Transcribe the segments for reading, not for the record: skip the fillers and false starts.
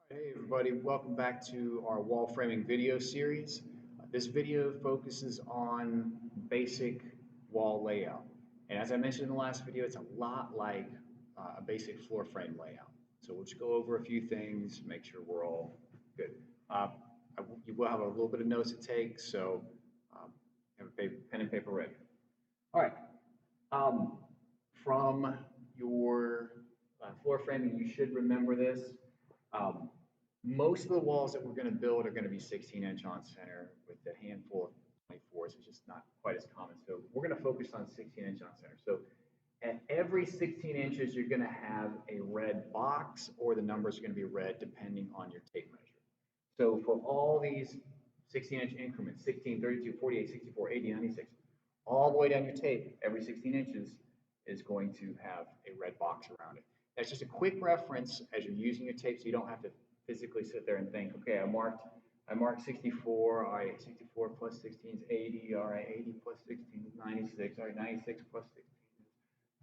Hey everybody, welcome back to our wall framing video series. This video focuses on basic wall layout. And as I mentioned in the last video, it's a lot like a basic floor frame layout. So we'll just go over a few things, make sure we're all good. You will have a little bit of notes to take, so have a pen and paper ready. All right. From your floor framing, you should remember this. Um, Most of the walls that we're going to build are going to be 16-inch on center with a handful of 24s. It's just not quite as common. So we're going to focus on 16-inch on center. So at every 16 inches, you're going to have a red box, or the numbers are going to be red depending on your tape measure. So for all these 16-inch increments, 16, 32, 48, 64, 80, 96, all the way down your tape, every 16 inches is going to have a red box around it. That's just a quick reference as you're using your tape, so you don't have to physically sit there and think, okay, I marked 64, all right, 64 plus 16 is 80, all right, 80 plus 16 is 96, all right, 96 plus 16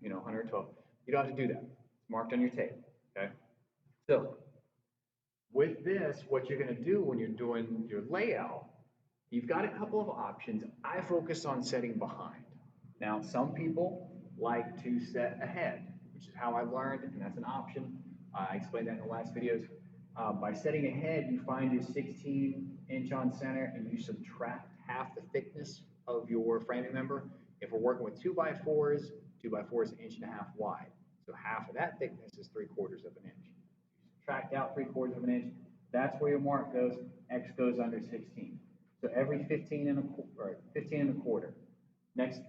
is, 112. You don't have to do that. It's marked on your tape, okay? So with this, what you're going to do when you're doing your layout, you've got a couple of options. I focus on setting behind. Now, some people like to set ahead, which is how I learned, and that's an option. I explained that in the last videos. By setting ahead, you find your 16-inch on center and you subtract half the thickness of your framing member. If we're working with 2x4s, 2x4 is 1.5 inches wide. So half of that thickness is 3/4 of an inch. Subtract out 3/4 of an inch, that's where your mark goes. X goes under 16. So every 15 and a quarter. Next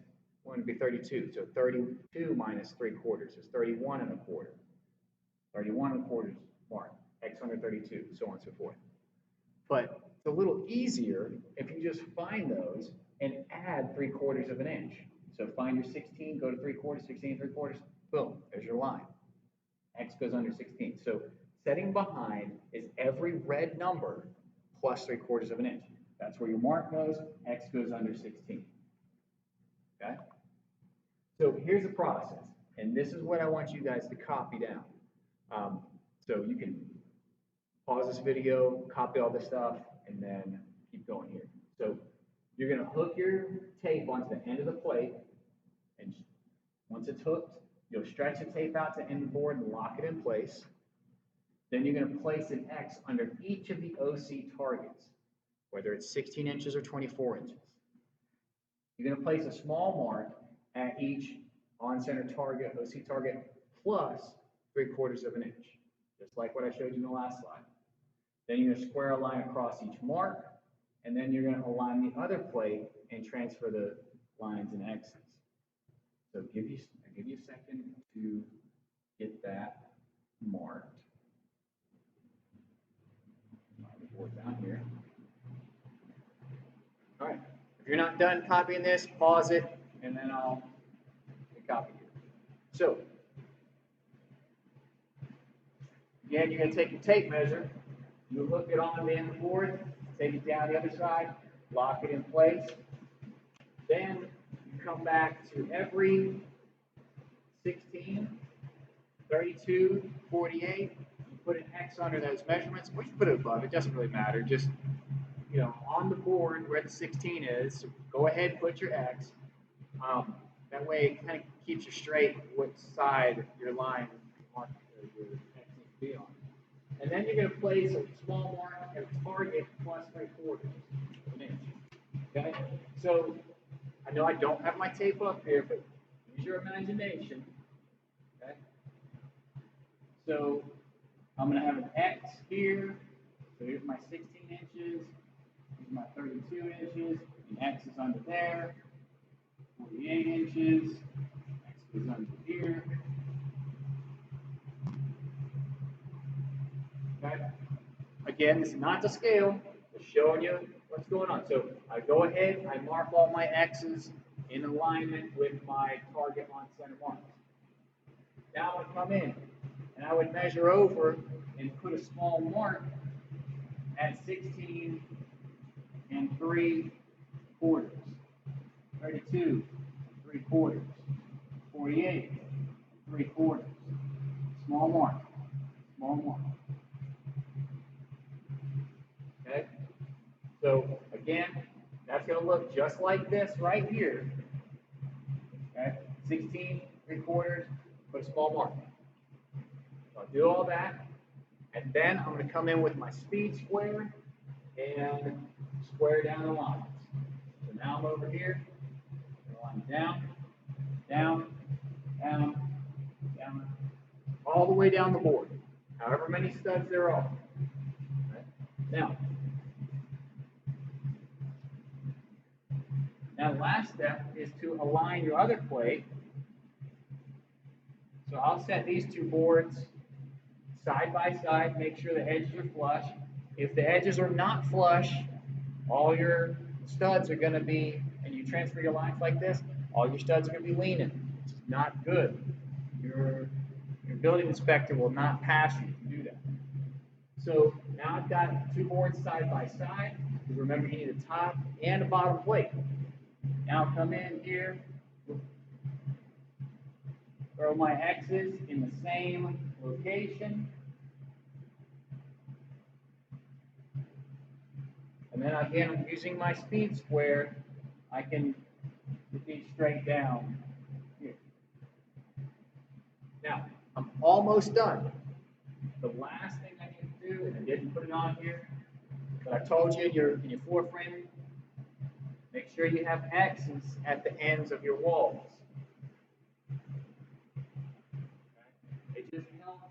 one would be 32. So 32 minus 3/4 is 31 and a quarter. 31 and a quarter is mark. X under 32, so on and so forth. But it's a little easier if you just find those and add 3/4 of an inch. So find your 16, go to 3/4, 16 3/4, boom, there's your line. X goes under 16. So setting behind is every red number plus 3/4 of an inch. That's where your mark goes. X goes under 16. Okay? So here's the process, and this is what I want you guys to copy down. So you can pause this video, copy all this stuff, and then keep going here. So you're going to hook your tape onto the end of the plate, and once it's hooked, you'll stretch the tape out to end the board and lock it in place. Then you're going to place an X under each of the OC targets, whether it's 16 inches or 24 inches. You're going to place a small mark at each on-center target, OC target, plus 3/4 of an inch, just like what I showed you in the last slide. Then you're going to square a line across each mark, and then you're going to align the other plate and transfer the lines and X's. So I'll give you a second to get that marked. The board down here. All right. If you're not done copying this, pause it, and then I'll copy it. So again, you're going to take your tape measure. You hook it on the end of the board, take it down the other side, lock it in place. Then you come back to every 16, 32, 48. You put an X under those measurements, or you put it above. It doesn't really matter. Just, on the board where the 16 is, so go ahead and put your X. That way it kind of keeps you straight which side your line mark your X needs to be on. And then you're going to place a small mark at a target plus 3/4 of an inch. Okay? So I know I don't have my tape up here, but use your imagination. Okay? So I'm going to have an X here. So here's my 16 inches. Here's my 32 inches. And X is under there. 48 inches. X goes under here. Okay? Again, this is not to scale, just showing you what's going on. So I go ahead, I mark all my X's in alignment with my target on center marks. Now I would come in and I would measure over and put a small mark at 16 and 3/4, 32 and 3/4, 48 and 3/4. Small mark, small mark. So again, that's going to look just like this right here. Okay, 16 3/4, put a small mark. So I'll do all that, and then I'm going to come in with my speed square and square down the lines. So now I'm over here, line down, down, down, down, all the way down the board, however many studs there are. Okay. Now the last step is to align your other plate. So I'll set these two boards side by side, make sure the edges are flush. If the edges are not flush, all your studs are going to be, and you transfer your lines like this, all your studs are going to be leaning. It's not good. Your building inspector will not pass you to do that. So now I've got two boards side by side. Remember, you need a top and a bottom plate. Now I'll come in here, throw my X's in the same location. And then again, I'm using my speed square. I can get these straight down here. Now, I'm almost done. The last thing I need to do, and I didn't put it on here, but I told you in your floor framing, make sure you have X's at the ends of your walls. Okay? It just helps,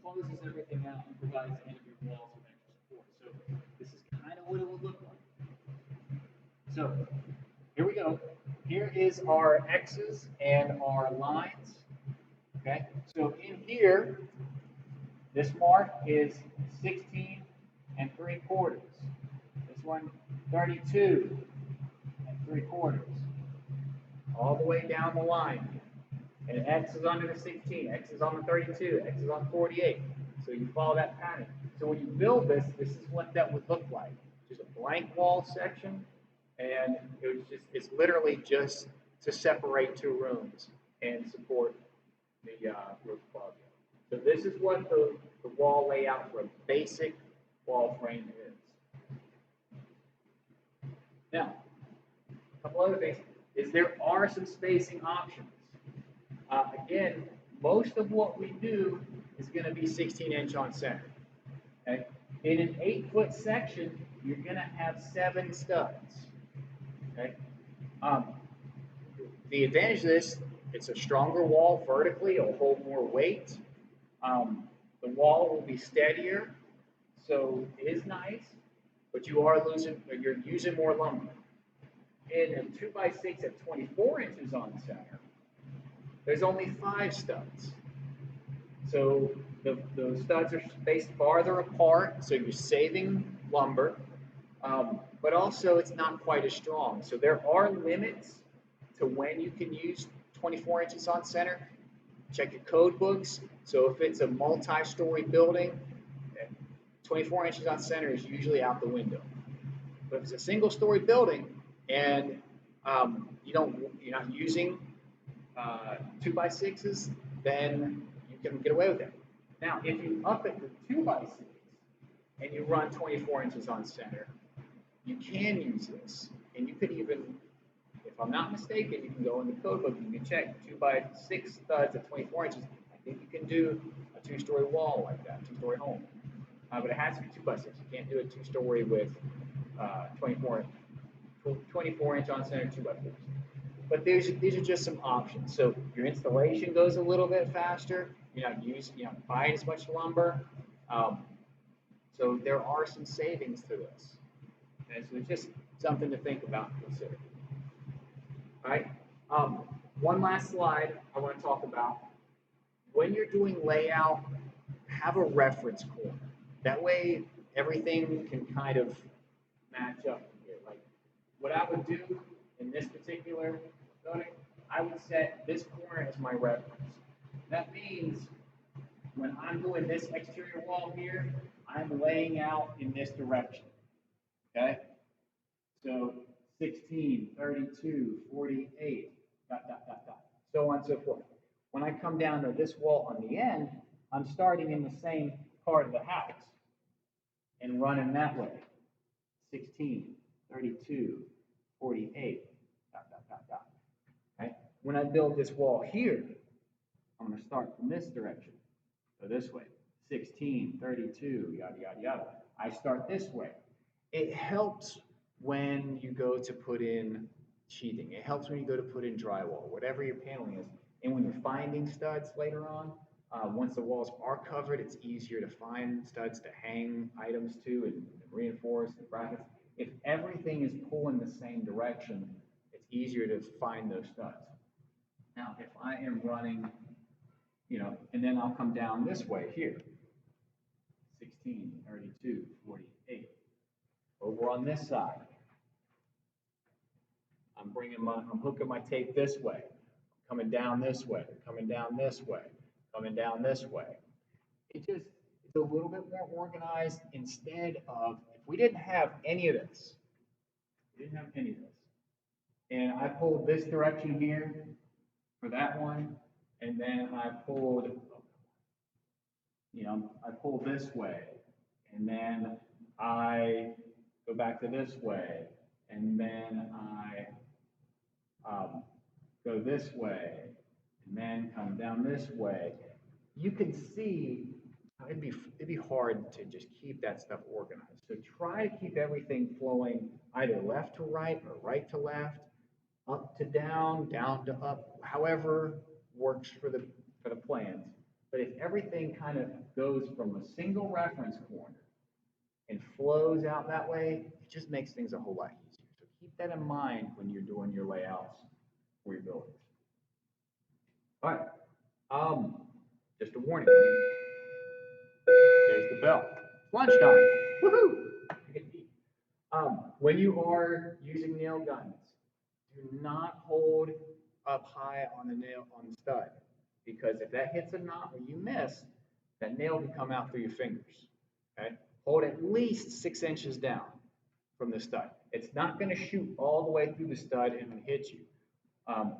closes everything out and provides the end of your walls with extra support. So this is kind of what it would look like. So here we go. Here is our X's and our lines. Okay, so in here, this mark is 16 3/4. This one, 32 3/4. All the way down the line. And X is under the 16, X is on the 32, X is on 48. So you follow that pattern. So when you build this, this is what that would look like. Just a blank wall section, and it's literally just to separate two rooms and support the roof above you. So this is what the wall layout for a basic wall frame is. Now, a couple other things is there are some spacing options. Again, most of what we do is going to be 16-inch on center. Okay? In an 8-foot section, you're going to have 7 studs. Okay? The advantage of this, it's a stronger wall vertically. It'll hold more weight. The wall will be steadier, so it is nice, but you're using more lumber. In a 2x6 at 24 inches on center, there's only 5 studs. So the studs are spaced farther apart, so you're saving lumber, but also it's not quite as strong. So there are limits to when you can use 24 inches on center. Check your code books. So if it's a multi-story building, 24 inches on center is usually out the window. But if it's a single-story building and you're not using 2x6s, then you can get away with it. Now, if you up it to 2x6 and you run 24 inches on center, you can use this. And you could even, if I'm not mistaken, you can go in the code book and you can check 2x6 studs at 24 inches. I think you can do a 2-story wall like that, 2-story home. But it has to be 2x6. You can't do a 2-story with 24 inch on center 2x6. But these are just some options. So your installation goes a little bit faster. You're not buying as much lumber. So there are some savings to this. And so it's just something to think about and consider. All right. One last slide I want to talk about. When you're doing layout, have a reference corner. That way everything can kind of match up here. Like what I would do in this particular building, I would set this corner as my reference. That means when I'm doing this exterior wall here, I'm laying out in this direction. Okay? So 16, 32, 48, so on and so forth. When I come down to this wall on the end, I'm starting in the same part of the house and running that way. 16, 32, 48, Okay? When I build this wall here, I'm going to start from this direction. So this way, 16, 32, yada, yada, yada. I start this way. It helps when you go to put in sheathing. It helps when you go to put in drywall, whatever your paneling is. And when you're finding studs later on, once the walls are covered, it's easier to find studs to hang items to and reinforce the brackets. If everything is pulling the same direction, it's easier to find those studs. Now, if I am running, and then I'll come down this way here, 16, 32, 48. Over on this side, I'm hooking my tape this way, coming down this way, coming down this way, coming down this way. It's a little bit more organized instead of, if we didn't have any of this, and I pulled this direction here for that one, and then I pulled this way, and then I go back to this way, and then I go this way, and then come down this way. You can see it'd be hard to just keep that stuff organized. So try to keep everything flowing either left to right or right to left, up to down, down to up, however works for the plans. But if everything kind of goes from a single reference corner and flows out that way, it just makes things a whole lot easier. So keep that in mind when you're doing your layouts for your buildings. All right, just a warning. There's the bell. It's lunchtime. Woohoo! When you are using nail guns, do not hold up high on the stud, because if that hits a knot or you miss, that nail can come out through your fingers. Okay? Hold at least 6 inches down from the stud. It's not going to shoot all the way through the stud and hit you.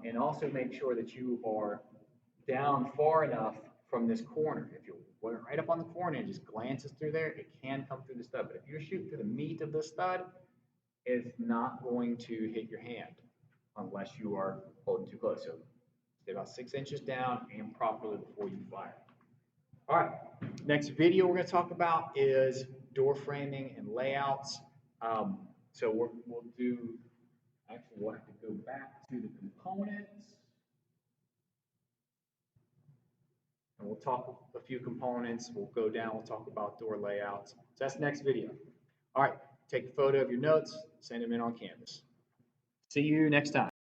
And also make sure that you are down far enough from this corner. If you're right up on the corner and just glances through there, it can come through the stud. But if you're shooting through the meat of the stud, it's not going to hit your hand unless you are holding too close. So stay about 6 inches down and properly before you fire. All right, next video we're going to talk about is door framing and layouts. So we'll have to go back to the components. And we'll talk a few components. We'll go down, we'll talk about door layouts. So that's next video. All right, take a photo of your notes, send them in on Canvas. See you next time.